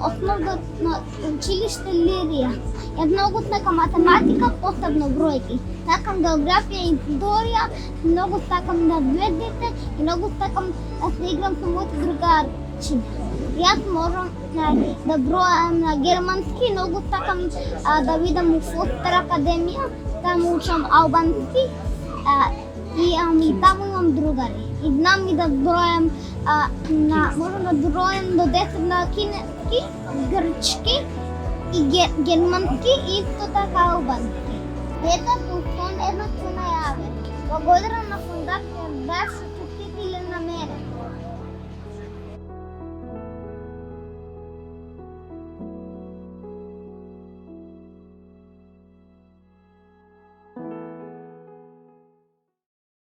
основно училище Лирия. Много сакам математика, посебно бројки. Сакам географија и историја, многу сакам да ведите и многу сакам да се играм со моите другарчи. Јас можам да бројам на германски, многу сакам да видам у Фостер академија, таму учам албански и таму имам другари. И знам и да бројам, можам да бројам до 10 на кинески, грчки и германски и исто така албански. Дета по сон една се најави. Благодарам на фондација да се честитиле на мене.